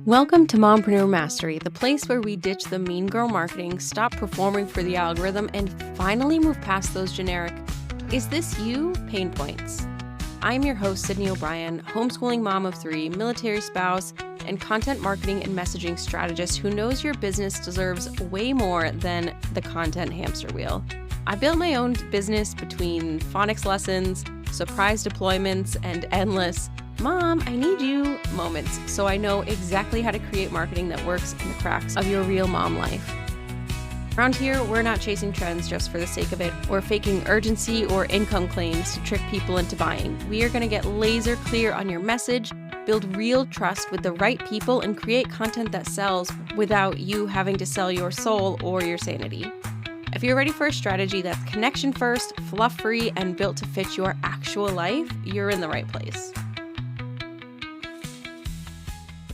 Welcome to Mompreneur Mastery, the place where we ditch the mean girl marketing, stop performing for the algorithm, and finally move past those generic, "Is this you?" pain points. I'm your host, Sydney O'Brien, homeschooling mom of 3, military spouse, and content marketing and messaging strategist who knows your business deserves way more than the content hamster wheel. I built my own business between phonics lessons, surprise deployments, and endless "Mom, I need you" moments, so I know exactly how to create marketing that works in the cracks of your real mom life. Around here, we're not chasing trends just for the sake of it, or faking urgency or income claims to trick people into buying. We are going to get laser clear on your message, build real trust with the right people, and create content that sells without you having to sell your soul or your sanity. If you're ready for a strategy that's connection first, fluff free, and built to fit your actual life, you're in the right place.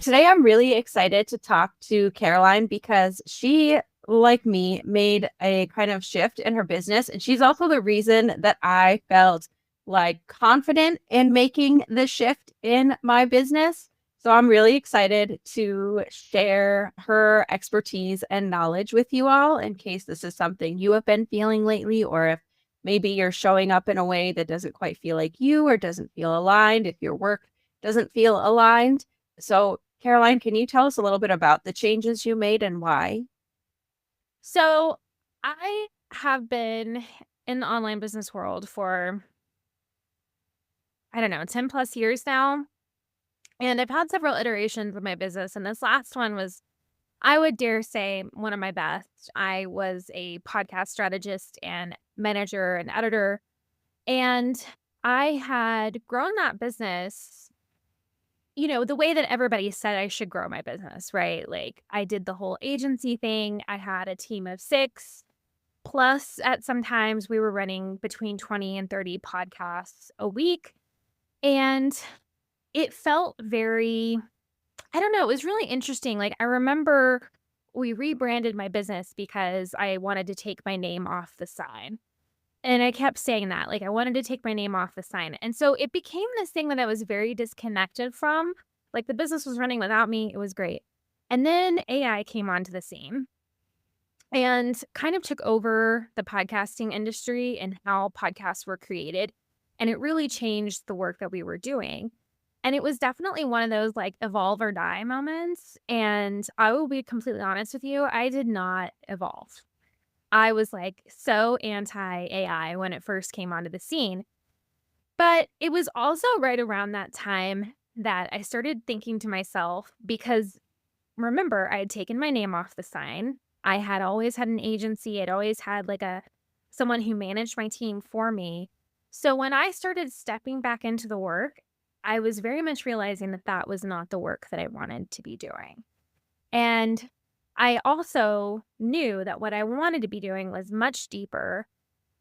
Today, I'm really excited to talk to Caroline because she, like me, made a kind of shift in her business. And she's also the reason that I felt confident in making the shift in my business. So I'm really excited to share her expertise and knowledge with you all in case this is something you have been feeling lately, or if maybe you're showing up in a way that doesn't quite feel like you or doesn't feel aligned, if your work doesn't feel aligned. So Caroline, can you tell us a little bit about the changes you made and why? So I have been in the online business world for, 10 plus years now. And I've had several iterations of my business. And this last one was, I would dare say, one of my best. I was a podcast strategist and manager and editor. And I had grown that business, the way that everybody said I should grow my business, right? Like I did the whole agency thing. I had a team of 6. Plus, at some times, we were running between 20 and 30 podcasts a week. And it felt very, I don't know, it was really interesting. Like, I remember we rebranded my business because I wanted to take my name off the sign. And I kept saying that, like, I wanted to take my name off the sign. And so it became this thing that I was very disconnected from. Like, the business was running without me. It was great. And then AI came onto the scene and kind of took over the podcasting industry and how podcasts were created. And it really changed the work that we were doing. And it was definitely one of those like evolve or die moments. And I will be completely honest with you, I did not evolve. I was like so anti AI when it first came onto the scene. But it was also right around that time that I started thinking to myself, because remember, I had taken my name off the sign. I had always had an agency. I'd always had someone who managed my team for me. So when I started stepping back into the work, I was very much realizing that that was not the work that I wanted to be doing. And I also knew that what I wanted to be doing was much deeper.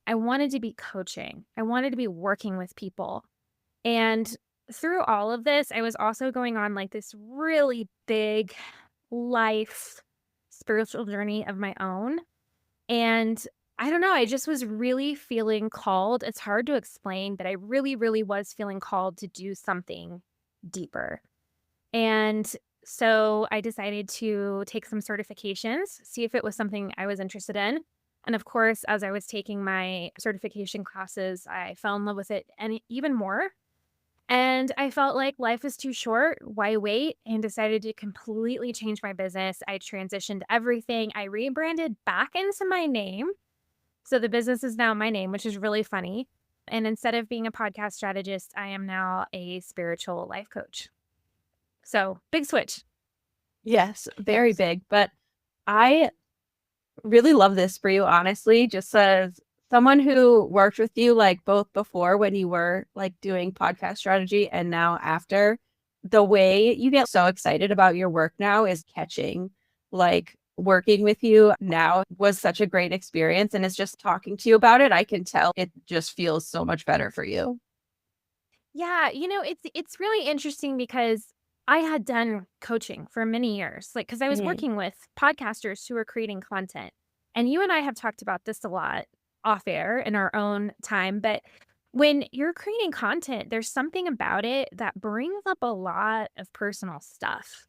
I wanted to be coaching. I wanted to be working with people. And through all of this, I was also going on this really big life spiritual journey of my own. And I don't know, I just was really feeling called. It's hard to explain, but I really, really was feeling called to do something deeper. And so I decided to take some certifications, see if it was something I was interested in. And of course, as I was taking my certification classes, I fell in love with it and even more. And I felt like life is too short. Why wait? And decided to completely change my business. I transitioned everything. I rebranded back into my name. So the business is now my name, which is really funny. And instead of being a podcast strategist, I am now a spiritual life coach. So big switch. Yes, very big. But I really love this for you, honestly, just as someone who worked with you both before when you were doing podcast strategy and now after. The way you get so excited about your work now is catching. Working with you now was such a great experience, and it's just talking to you about it, I can tell it just feels so much better for you. Yeah, it's really interesting because I had done coaching for many years, because I was Mhm. working with podcasters who were creating content. And you and I have talked about this a lot off air in our own time, but when you're creating content, there's something about it that brings up a lot of personal stuff.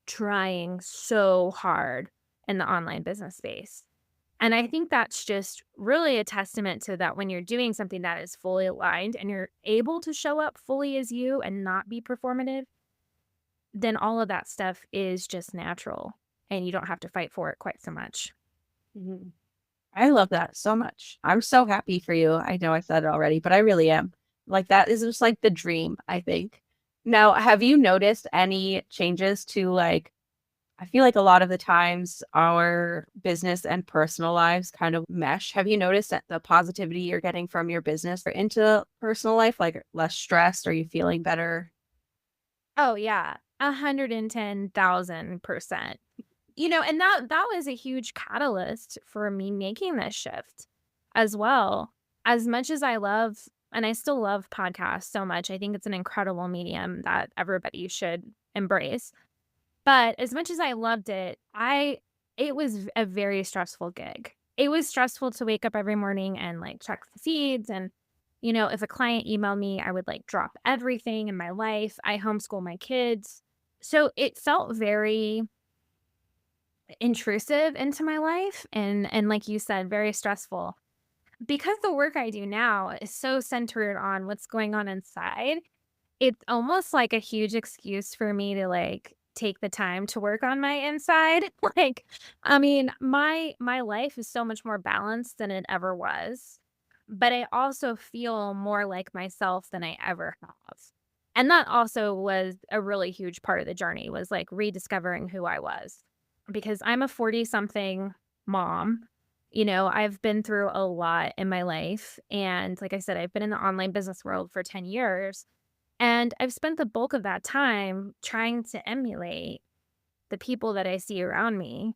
trying so hard in the online business space. And I think that's just really a testament to that when you're doing something that is fully aligned and you're able to show up fully as you and not be performative, then all of that stuff is just natural and you don't have to fight for it quite so much. Mhm. I love that so much. I'm so happy for you. I know I said it already, but I really am. Like that is just like the dream, I think. Now, have you noticed any changes to like, I feel like a lot of the times our business and personal lives kind of mesh. Have you noticed that the positivity you're getting from your business or into personal life, like less stressed? Are you feeling better? Oh yeah, 110,000%. And that was a huge catalyst for me making this shift as well. As much as I love and I still love podcasts so much, I think it's an incredible medium that everybody should embrace. But as much as I loved it, it was a very stressful gig. It was stressful to wake up every morning and like check the feeds and if a client emailed me, I would like drop everything in my life. I homeschool my kids. So it felt very intrusive into my life and like you said, very stressful. Because the work I do now is so centered on what's going on inside, it's almost like a huge excuse for me to, like, take the time to work on my inside. Like, I mean, my life is so much more balanced than it ever was, but I also feel more like myself than I ever have. And that also was a really huge part of the journey was, like, rediscovering who I was. Because I'm a 40-something mom. I've been through a lot in my life, and like I said, I've been in the online business world for 10 years. And I've spent the bulk of that time trying to emulate the people that I see around me.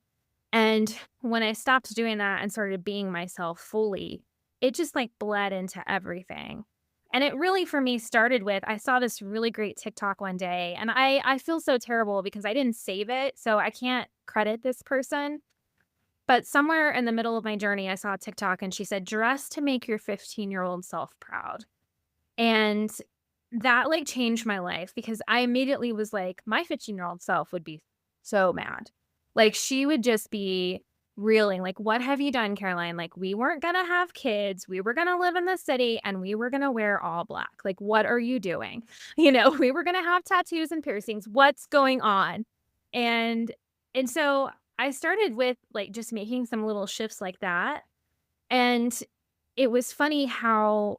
And when I stopped doing that and started being myself fully, it just like bled into everything. And it really for me started with I saw this really great TikTok one day and I feel so terrible because I didn't save it, so I can't credit this person. But somewhere in the middle of my journey, I saw a TikTok and she said, dress to make your 15-year-old self proud. And that, like, changed my life because I immediately was like, my 15-year-old self would be so mad. Like, she would just be reeling, like, "What have you done, Caroline? Like, we weren't gonna have kids, we were gonna live in the city, and we were gonna wear all black. Like, what are you doing? We were gonna have tattoos and piercings. What's going on?" And and so I started with, like, just making some little shifts like that, and it was funny how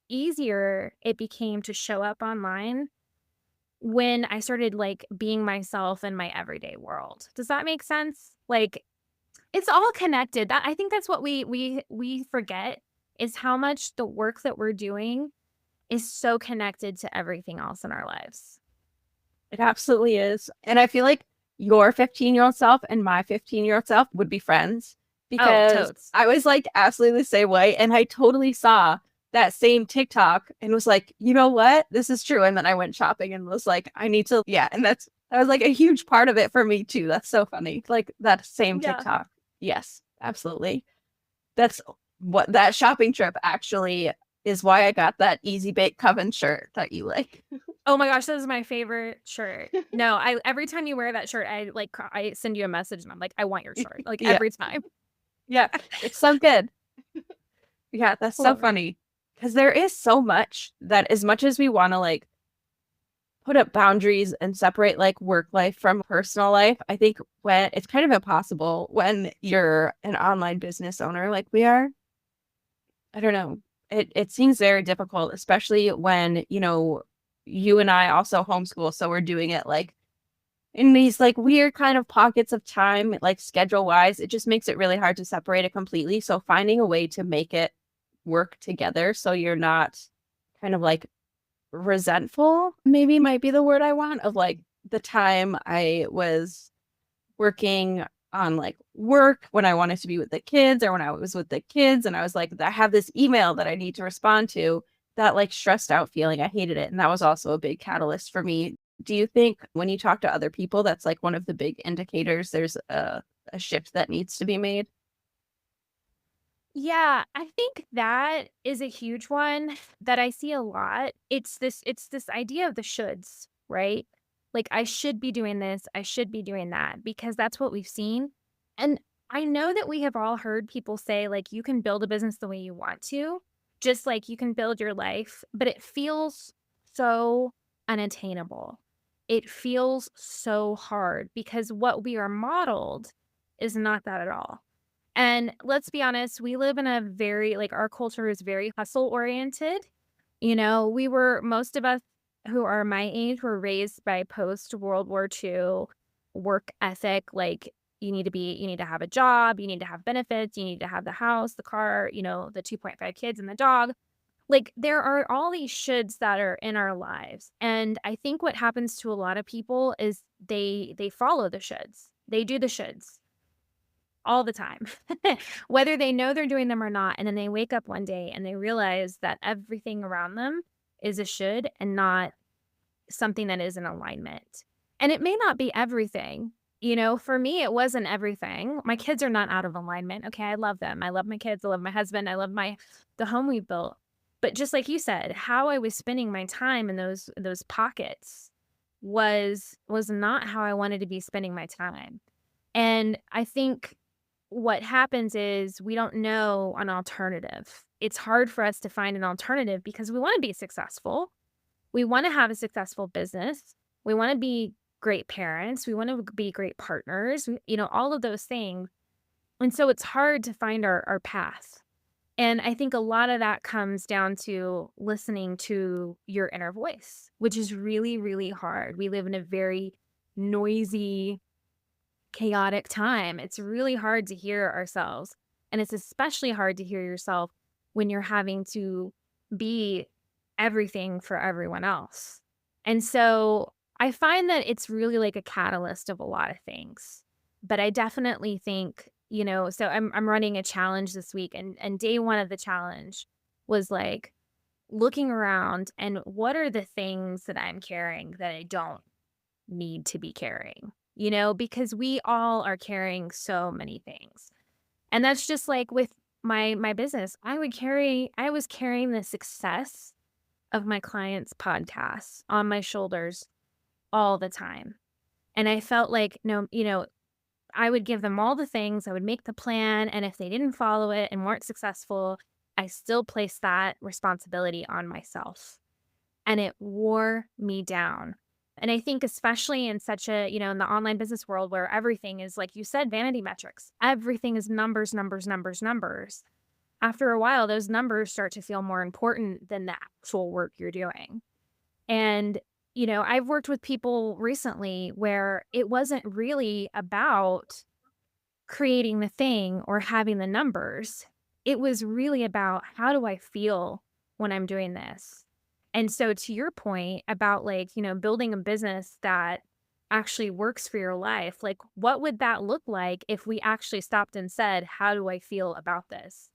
easier it became to show up online when I started, like, being myself in my everyday world. Does that make sense? Like, it's all connected. That I think that's what we forget is how much the work that we're doing is so connected to everything else in our lives. It absolutely is. And I feel like your 15-year-old self and my 15-year-old self would be friends Oh, because totes. I was like absolutely the same way. And I totally saw that same TikTok and was like, you know what? This is true. And then I went shopping and was like, I need to, yeah. And that was like a huge part of it for me too. That's so funny. Like that same Yeah. TikTok. Yes, absolutely. That's what that shopping trip actually is why I got that Easy Bake Coven shirt that you like. Oh my gosh, that is my favorite shirt. No, I every time you wear that shirt, I send you a message and I'm like, "I want your shirt." Like, Yeah. every time. Yeah. It's so good. Yeah, that's so Love it. funny. Because there is so much as we want to like put up boundaries and separate like work life from personal life, I think when it's kind of impossible when you're an online business owner like we are. I don't know. It seems very difficult, especially when, you and I also homeschool, so we're doing it like in these like weird kind of pockets of time, like schedule wise. It just makes it really hard to separate it completely. So finding a way to make it work together so you're not kind of like resentful, maybe might be the word I want, of like the time I was working on like work when I wanted to be with the kids or when I was with the kids and I was like, I have this email that I need to respond to, that like stressed out feeling. I hated it. And that was also a big catalyst for me. Do you think when you talk to other people, that's like one of the big indicators there's a shift that needs to be made? Yeah, I think that is a huge one that I see a lot. It's this idea of the shoulds, right? Like, I should be doing this, I should be doing that, because that's what we've seen. And I know that we have all heard people say, like, you can build a business the way you want to, just like you can build your life, but it feels so unattainable. It feels so hard because what we are modeled is not that at all. And let's be honest, we live in a very, like, our culture is very hustle oriented. Most of us who are my age were raised by post World War II work ethic. Like, you need to have a job, you need to have benefits, you need to have the house, the car, the 2.5 kids and the dog. Like, there are all these shoulds that are in our lives. And I think what happens to a lot of people is they follow the shoulds. They do the shoulds all the time, whether they know they're doing them or not. And then they wake up one day and they realize that everything around them is a should and not something that is in alignment. And it may not be everything. For me, it wasn't everything. My kids are not out of alignment. Okay, I love them. I love my kids. I love my husband. I love the home we built. But just like you said, how I was spending my time in those pockets was not how I wanted to be spending my time. And I think what happens is we don't know an alternative. It's hard for us to find an alternative because we want to be successful. We want to have a successful business. We want to be great parents. We want to be great partners, all of those things. And so it's hard to find our path. And I think a lot of that comes down to listening to your inner voice, which is really, really hard. We live in a very noisy, chaotic time. It's really hard to hear ourselves. And it's especially hard to hear yourself when you're having to be everything for everyone else. And so I find that it's really like a catalyst of a lot of things. But I definitely think, so I'm running a challenge this week, and day one of the challenge was like looking around and what are the things that I'm carrying that I don't need to be carrying, because we all are carrying so many things. And that's just like with my business. I was carrying the success of my clients' podcasts on my shoulders all the time. And I felt like, no, I would give them all the things, I would make the plan. And if they didn't follow it and weren't successful, I still placed that responsibility on myself. And it wore me down. And I think especially in such a, in the online business world where everything is, like you said, vanity metrics, everything is numbers, numbers, numbers, numbers. After a while, those numbers start to feel more important than the actual work you're doing. And, I've worked with people recently where it wasn't really about creating the thing or having the numbers. It was really about, how do I feel when I'm doing this? And so to your point about building a business that actually works for your life, like what would that look like if we actually stopped and said, how do I feel about this?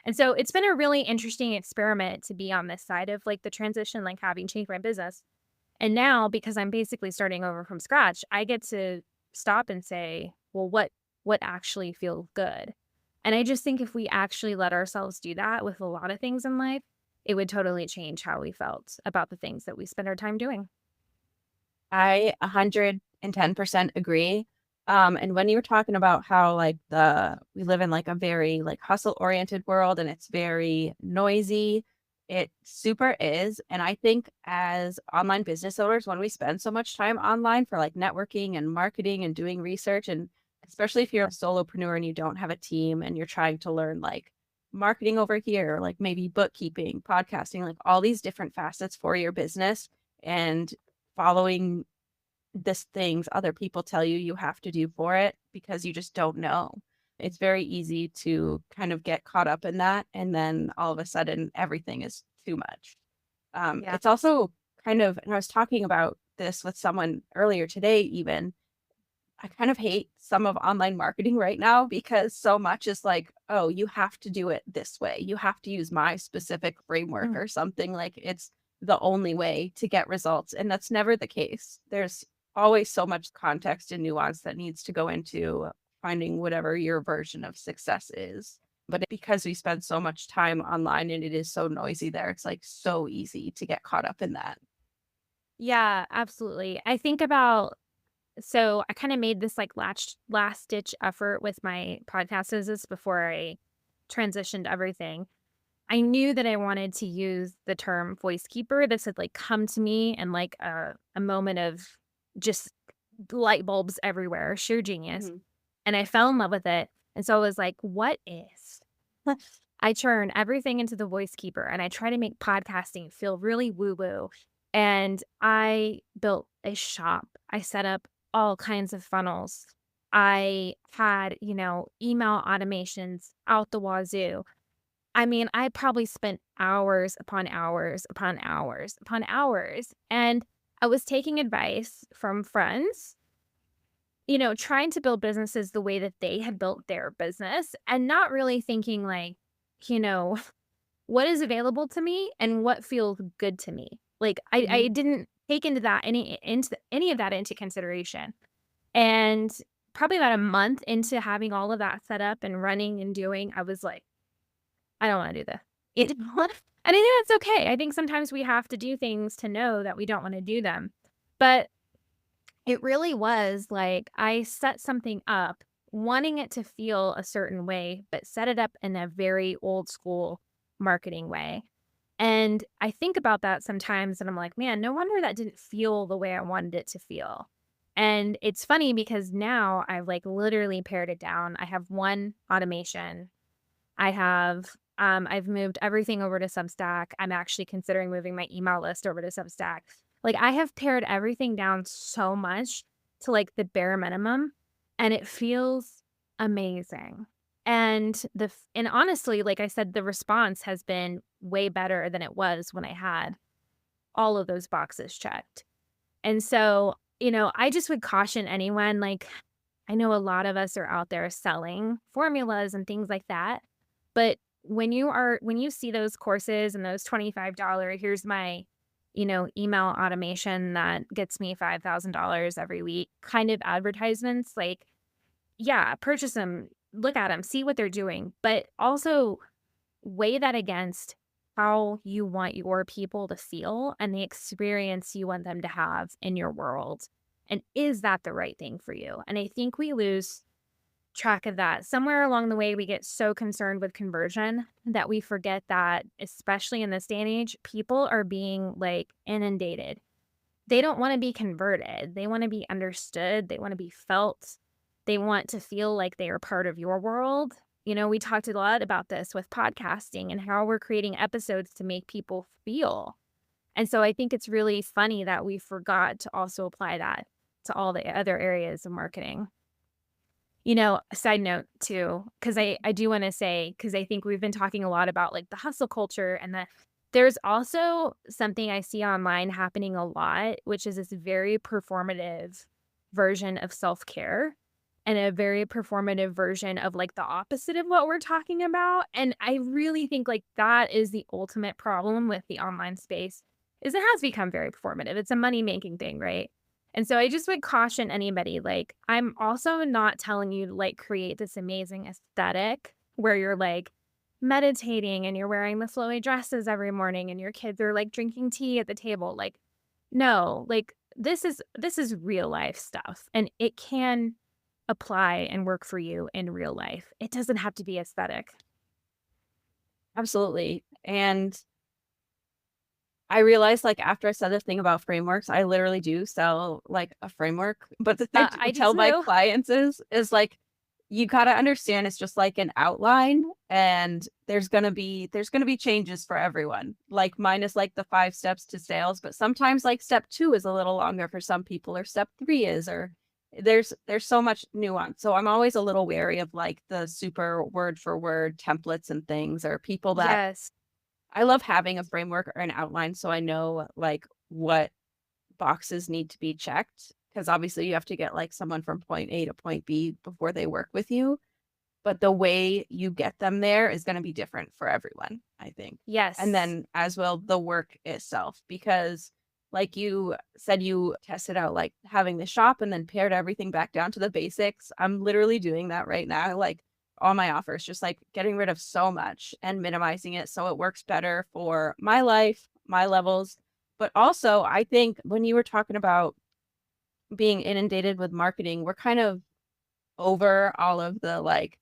And so it's been a really interesting experiment to be on this side of like the transition, like having changed my business. And now, because I'm basically starting over from scratch, I get to stop and say, well, what actually feels good? And I just think if we actually let ourselves do that with a lot of things in life, it would totally change how we felt about the things that we spend our time doing. I 110% agree. And when you were talking about how we live in like a very like hustle oriented world and it's very noisy, it super is. And I think as online business owners, when we spend so much time online for like networking and marketing and doing research, and especially if you're a solopreneur and you don't have a team and you're trying to learn like marketing over here, like maybe bookkeeping, podcasting, like all these different facets for your business, and following this things other people tell you you have to do for it because you just don't know. It's very easy to kind of get caught up in that. And then all of a sudden, everything is too much. Yeah. It's also kind of, and I was talking about this with someone earlier today, even, I kind of hate some of online marketing right now because so much is like, oh, you have to do it this way. You have to use my specific framework or something, like it's the only way to get results. And that's never the case. There's always so much context and nuance that needs to go into finding whatever your version of success is. But because we spend so much time online and it is so noisy there, it's like so easy to get caught up in that. Yeah, absolutely. I think about so I kind of made this like last ditch effort with my podcast business before I transitioned everything. I knew that I wanted to use the term voice keeper. This had like come to me in like a moment of just light bulbs everywhere, sheer genius. Mhm. And I fell in love with it. And so I was like, what if I turn everything into the voice keeper and I try to make podcasting feel really woo woo? And I built a shop. I set up all kinds of funnels. I had, email automations out the wazoo. I mean, I probably spent hours upon hours upon hours upon hours. And I was taking advice from friends, trying to build businesses the way that they had built their business and not really thinking like, you know, what is available to me and what feels good to me. Like I Mhm. didn't take into any of that into consideration. And probably about a month into having all of that set up and running and doing, I was like, I don't want to do this. And I think that's okay. I think sometimes we have to do things to know that we don't want to do them. But it really was like I set something up wanting it to feel a certain way, but set it up in a very old school marketing way. And I think about that sometimes and I'm like, man, no wonder that didn't feel the way I wanted it to feel. And it's funny because now I've like literally pared it down. I have one automation. I've moved everything over to Substack. I'm actually considering moving my email list over to Substack. Like I have pared everything down so much to like the bare minimum and it feels amazing. And honestly, like I said, the response has been way better than it was when I had all of those boxes checked. And so, I just would caution anyone like I know a lot of us are out there selling formulas and things like that. But when you see those courses and those $25, here's my, email automation that gets me $5,000 every week kind of advertisements, like, yeah, purchase them, look at them, see what they're doing, but also weigh that against how you want your people to feel and the experience you want them to have in your world. And is that the right thing for you? And I think we lose track of that. Somewhere along the way, we get so concerned with conversion that we forget that, especially in this day and age, people are being like inundated. They don't want to be converted. They want to be understood. They want to be felt. They want to feel like they are part of your world. We talked a lot about this with podcasting and how we're creating episodes to make people feel. And so I think it's really funny that we forgot to also apply that to all the other areas of marketing. A side note too, because I do want to say, because I think we've been talking a lot about like the hustle culture and there's also something I see online happening a lot, which is this very performative version of self-care and a very performative version of like the opposite of what we're talking about. And I really think like that is the ultimate problem with the online space is it has become very performative. It's a money-making thing, right? And so I just would caution anybody, like, I'm also not telling you to like create this amazing aesthetic where you're like meditating and you're wearing the flowy dresses every morning and your kids are like drinking tea at the table. Like, no, like this is real life stuff and it can apply and work for you in real life. It doesn't have to be aesthetic. Absolutely. And I realized, like, after I said this thing about frameworks, I literally do sell, like, a framework, but the thing I I do tell my too. clients is, like, you gotta understand it's just like an outline, and there's gonna be changes for everyone. Like, mine is, like, the 5 steps to sales, but sometimes, like, step 2 is a little longer for some people, or step 3 is, or there's so much nuance. So I'm always a little wary of, like, the super word for word templates and things, or people that Yes. I love having a framework or an outline so I know like what boxes need to be checked because obviously you have to get like someone from point A to point B before they work with you, but the way you get them there is going to be different for everyone, I think. And Yes. then as well the work itself because like you said you tested out like having the shop and then pared everything back down to the basics. I'm literally doing that right now. Like all my offers, just like getting rid of so much and minimizing it so it works better for my life, my levels. But also, I think when you were talking about being inundated with marketing, we're kind of over all of the like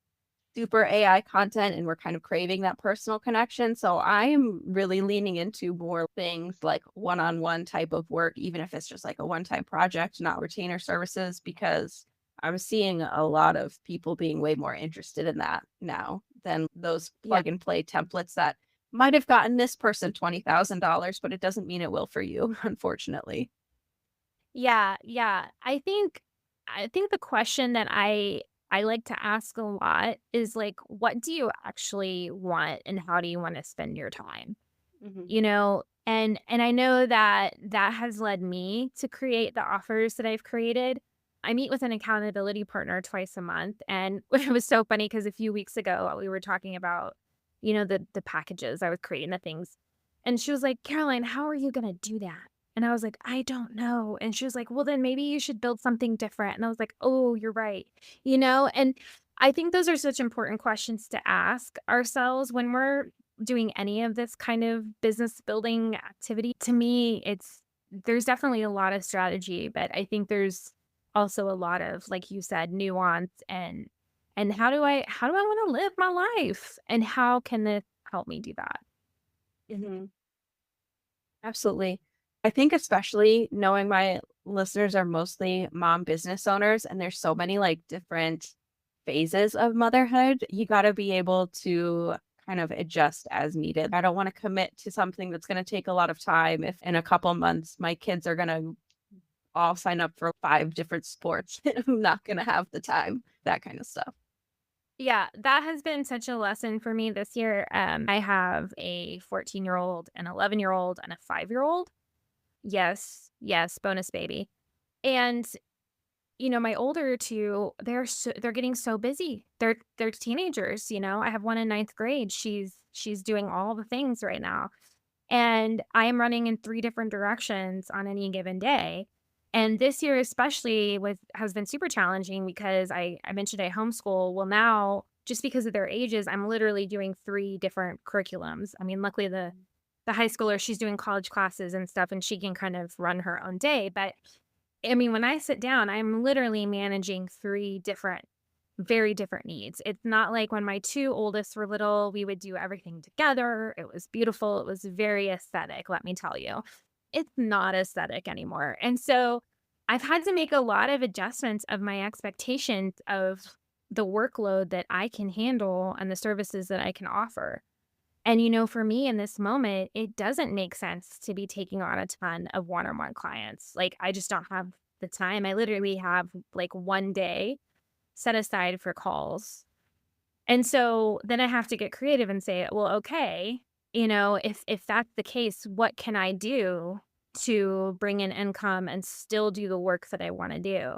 super AI content and we're kind of craving that personal connection. So I am really leaning into more things like one-on-one type of work, even if it's just like a one-time project, not retainer services, because I'm seeing a lot of people being way more interested in that now than those Yeah. plug and play templates that might have gotten this person $20,000, but it doesn't mean it will for you, unfortunately. Yeah, yeah. I think the question that I like to ask a lot is like, what do you actually want and how do you want to spend your time? Mhm. And I know that that has led me to create the offers that I've created. I meet with an accountability partner twice a month, and it was so funny because a few weeks ago we were talking about, the packages I was creating, the things, and she was like, "Caroline, how are you gonna do that?" And I was like, "I don't know." And she was like, "Well, then maybe you should build something different." And I was like, "Oh, you're right." And I think those are such important questions to ask ourselves when we're doing any of this kind of business building activity. To me, there's definitely a lot of strategy, but I think there's also a lot of, like you said, nuance and how do I want to live my life? And how can this help me do that? Mhm. Absolutely. I think especially knowing my listeners are mostly mom business owners and there's so many like different phases of motherhood, you got to be able to kind of adjust as needed. I don't want to commit to something that's going to take a lot of time if in a couple months my kids are going to all sign up for 5 different sports. I'm not going to have the time, that kind of stuff. Yeah, that has been such a lesson for me this year. I have a 14-year-old, an 11-year-old, and a 5-year-old. Yes, yes, bonus baby. And my older two, they're getting so busy. They're teenagers. I have one in ninth grade. She's doing all the things right now, and I am running in 3 different directions on any given day. And this year, especially, has been super challenging because I mentioned I homeschool. Well, now just because of their ages, I'm literally doing 3 different curriculums. I mean, luckily the high schooler, she's doing college classes and stuff, and she can kind of run her own day. But I mean, when I sit down, I'm literally managing 3 different, very different needs. It's not like when my 2 oldest were little, we would do everything together. It was beautiful. It was very aesthetic, let me tell you. It's not aesthetic anymore. And so I've had to make a lot of adjustments of my expectations of the workload that I can handle and the services that I can offer. And, for me in this moment, it doesn't make sense to be taking on a ton of one-on-one clients. Like, I just don't have the time. I literally have like one day set aside for calls. And so then I have to get creative and say, well, okay, if that's the case, what can I do to bring in income and still do the work that I want to do?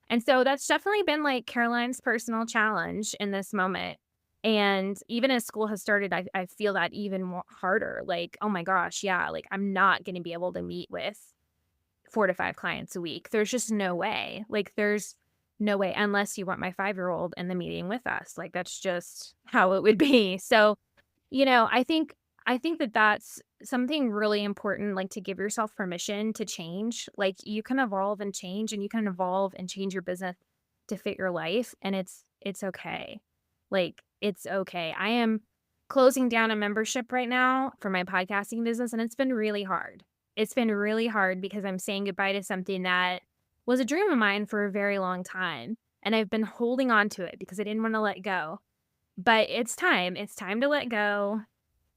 And so that's definitely been like Caroline's personal challenge in this moment. And even as school has started, I feel that even more harder. Like, oh my gosh, yeah, like I'm not going to be able to meet with 4 to 5 clients a week. There's just no way. Like, there's no way unless you want my 5-year-old in the meeting with us. Like, that's just how it would be. So, I think that that's something really important, like to give yourself permission to change. Like, you can evolve and change, and you can evolve and change your business to fit your life, and it's okay. Like, it's okay. I am closing down a membership right now for my podcasting business, and it's been really hard. It's been really hard because I'm saying goodbye to something that was a dream of mine for a very long time, and I've been holding on to it because I didn't wanna let go. But it's time. It's time to let go.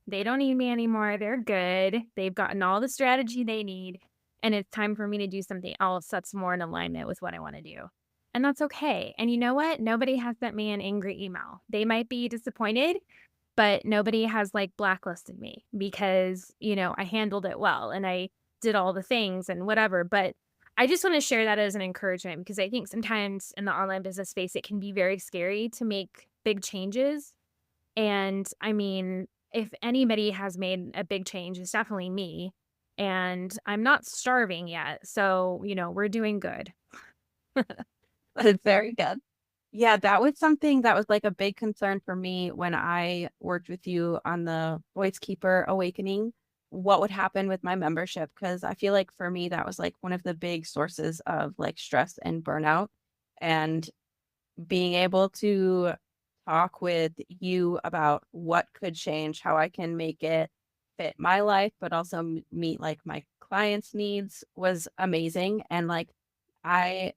They don't need me anymore. They're good. They've gotten all the strategy they need, and it's time for me to do something else that's more in alignment with what I wanna do. And that's okay. And you know what? Nobody has sent me an angry email. They might be disappointed, but nobody has, like, blacklisted me because, I handled it well and I did all the things and whatever. But I just wanna share that as an encouragement because I think sometimes in the online business space, it can be very scary to make big changes. And I mean, if anybody has made a big change, it's definitely me. And I'm not starving yet. So, we're doing good. That's very good. Yeah, that was something that was like a big concern for me when I worked with you on the Voice Keeper Awakening what would happen with my membership, because I feel like for me that was like one of the big sources of like stress and burnout, and being able to talk with you about what could change, how I can make it fit my life, but also meet like my clients' needs was amazing. And like, I,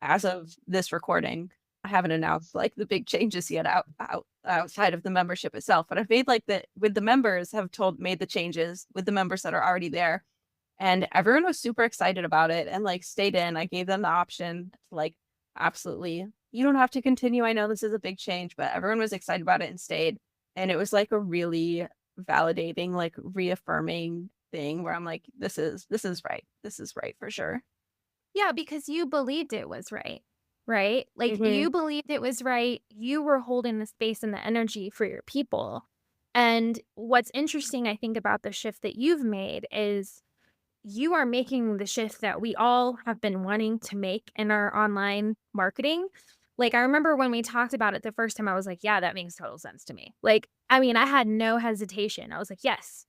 as of this recording, I haven't announced like the big changes yet outside of the membership itself, but I've made like the with the members have told made the changes with the members that are already there, and everyone was super excited about it and like stayed in. I gave them the option to like, absolutely, you don't have to continue. I know this is a big change, but everyone was excited about it and stayed. And it was like a really validating, like reaffirming thing where I'm like, this is right. This is right for sure. Yeah, because you believed it was right? Like Hmm. you believed it was right. You were holding the space and the energy for your people. And what's interesting, I think, about the shift that you've made is you are making the shift that we all have been wanting to make in our online marketing. Like, I remember when we talked about it the first time, I was like, yeah, that makes total sense to me. Like, I mean, I had no hesitation. I was like, yes,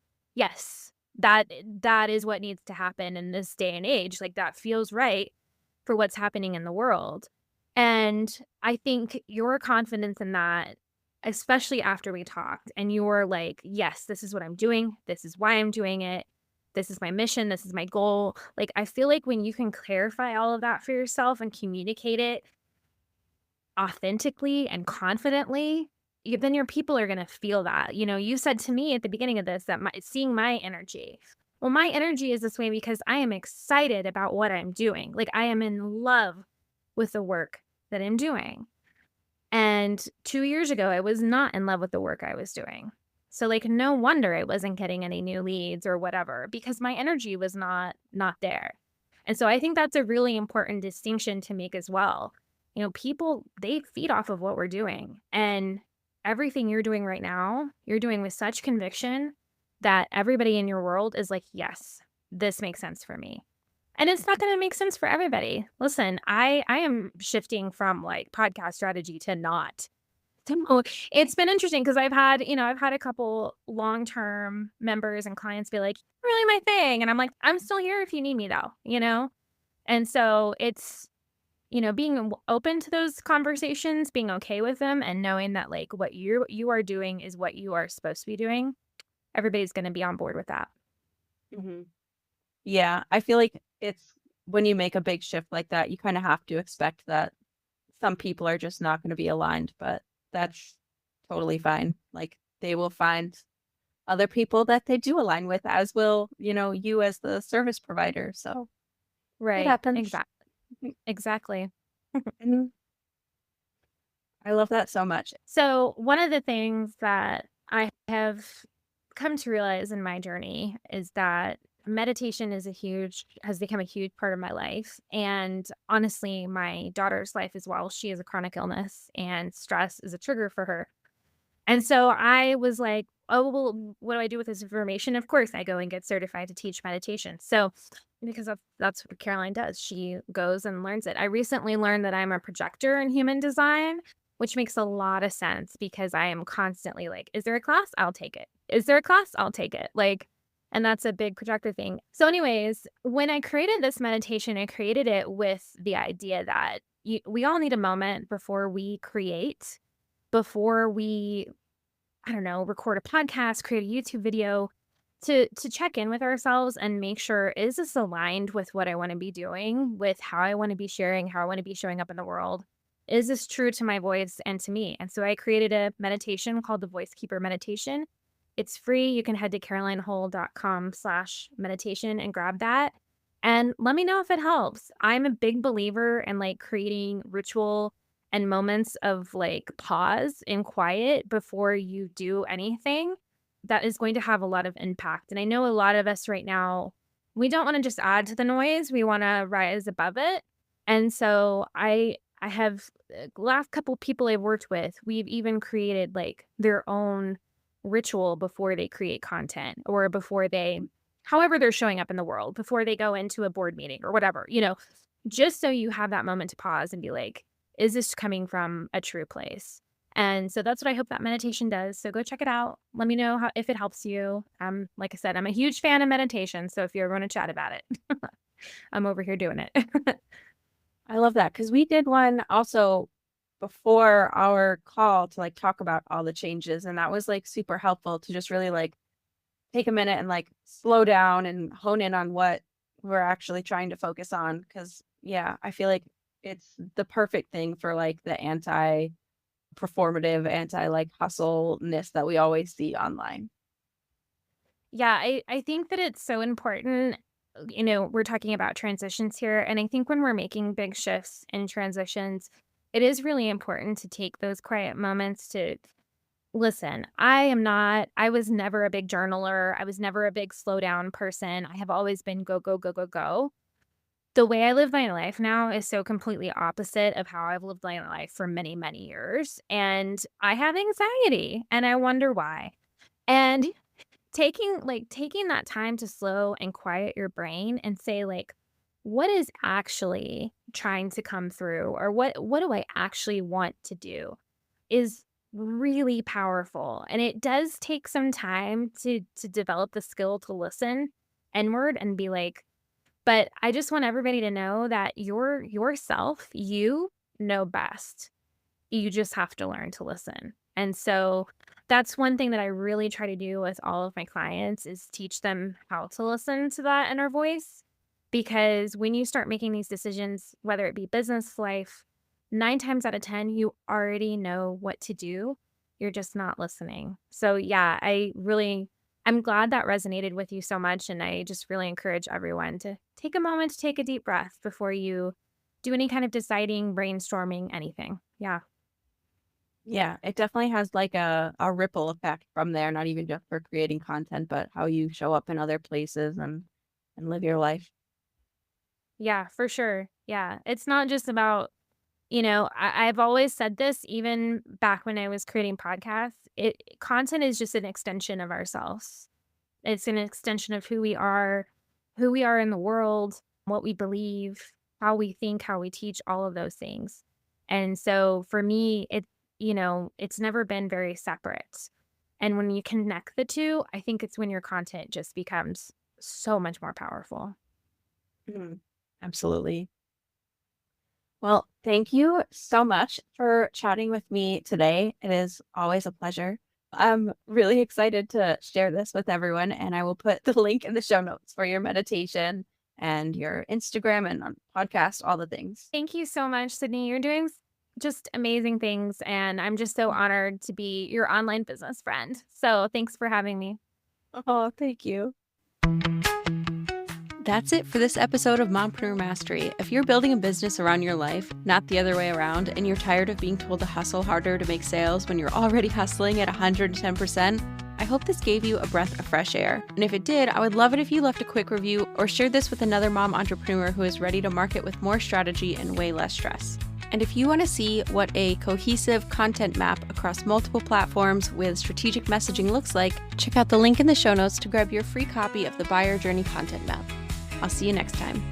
that is what needs to happen in this day and age. Like, that feels right for what's happening in the world. And I think your confidence in that, especially after we talked, and you were like, yes, this is what I'm doing. This is why I'm doing it. This is my mission. This is my goal. Like, I feel like when you can clarify all of that for yourself and communicate it authentically and confidently, then your people are going to feel that. You know, you said to me at the beginning of this that seeing my energy. Well, my energy is this way because I am excited about what I'm doing. Like, I am in love with the work that I'm doing. And 2 years ago, I was not in love with the work I was doing. So, like, no wonder I wasn't getting any new leads or whatever, because my energy was not there. And so I think that's a really important distinction to make as well. You know, people, they feed off of what we're doing. And everything you're doing right now, you're doing with such conviction that everybody in your world is like, yes, this makes sense for me. And it's not going to make sense for everybody. Listen, I am shifting from like podcast strategy to not. So it's been interesting because I've had a couple long-term members and clients be like, really my thing. And I'm like, I'm still here if you need me though, you know? And so it's, being open to those conversations, being okay with them and knowing that like what you are doing is what you are supposed to be doing. Everybody's going to be on board with that. Hmm. Yeah, I feel like it's when you make a big shift like that, you kind of have to expect that some people are just not going to be aligned, but that's totally fine. Like they will find other people that they do align with, as will, you as the service provider. So it Right. happens. Exactly. Mhm. I love that so much. So, one of the things that I have come to realize in my journey is that meditation has become a huge part of my life. And honestly, my daughter's life as well. She has a chronic illness and stress is a trigger for her. And so I was like, oh, well, what do I do with this information? Of course, I go and get certified to teach meditation. So, because that's what Caroline does, she goes and learns it. I recently learned that I'm a projector in human design, which makes a lot of sense because I am constantly like, is there a class? I'll take it. Is there a class? I'll take it. Like, and that's a big projector thing. So, anyways, when I created this meditation, I created it with the idea that we all need a moment before we create, before we, I don't know, record a podcast, create a YouTube video, to check in with ourselves and make sure, is this aligned with what I want to be doing, with how I want to be sharing, how I want to be showing up in the world? Is this true to my voice and to me? And so I created a meditation called the Voice Keeper Meditation. It's free. You can head to carolinehole.com/meditation and grab that. And let me know if it helps. I'm a big believer in like creating ritual and moments of like pause and quiet before you do anything that is going to have a lot of impact. And I know a lot of us right now, we don't want to just add to the noise. We want to rise above it. And so I have last couple people I've worked with, we've even created like their own ritual before they create content or before they, however they're showing up in the world, before they go into a board meeting or whatever, just so you have that moment to pause and be like, is this coming from a true place? And so that's what I hope that meditation does. So go check it out. Let me know if it helps you. Like I said, I'm a huge fan of meditation. So if you ever want to chat about it, I'm over here doing it. I love that because we did one also before our call to like talk about all the changes. And that was like super helpful to just really like take a minute and like slow down and hone in on what we're actually trying to focus on. Cause yeah, I feel like it's the perfect thing for like the performative, anti like hustleness that we always see online. Yeah, I think that it's so important. We're talking about transitions here. And I think when we're making big shifts and transitions, it is really important to take those quiet moments to listen. I was never a big journaler. I was never a big slow down person. I have always been go, go, go, go, go. The way I live my life now is so completely opposite of how I've lived my life for many, many years. And I have anxiety and I wonder why. And taking that time to slow and quiet your brain and say like, what is actually trying to come through, or what do I actually want to do, is really powerful. And it does take some time to develop the skill to listen inward and be like, but I just want everybody to know that yourself, you know best. You just have to learn to listen. And so that's one thing that I really try to do with all of my clients is teach them how to listen to that inner voice. Because when you start making these decisions, whether it be business, life, 9 times out of 10, you already know what to do. You're just not listening. So yeah, I'm glad that resonated with you so much. And I just really encourage everyone to take a moment to take a deep breath before you do any kind of deciding, brainstorming, anything. Yeah. Yeah, it definitely has like a ripple effect from there, not even just for creating content, but how you show up in other places and live your life. Yeah, for sure. Yeah. It's not just about, I've always said this even back when I was creating podcasts. Content is just an extension of ourselves. It's an extension of who we are in the world, what we believe, how we think, how we teach, all of those things. And so for me, it's never been very separate. And when you connect the two, I think it's when your content just becomes so much more powerful. Mhm. Absolutely. Well, thank you so much for chatting with me today. It is always a pleasure. I'm really excited to share this with everyone, and I will put the link in the show notes for your meditation and your Instagram and on podcast, all the things. Thank you so much, Sydney. You're doing just amazing things. And I'm just so honored to be your online business friend. So thanks for having me. Oh, thank you. That's it for this episode of Mompreneur Mastery. If you're building a business around your life, not the other way around, and you're tired of being told to hustle harder to make sales when you're already hustling at 110%, I hope this gave you a breath of fresh air. And if it did, I would love it if you left a quick review or shared this with another mom entrepreneur who is ready to market with more strategy and way less stress. And if you want to see what a cohesive content map across multiple platforms with strategic messaging looks like, check out the link in the show notes to grab your free copy of the Buyer Journey Content Map. I'll see you next time.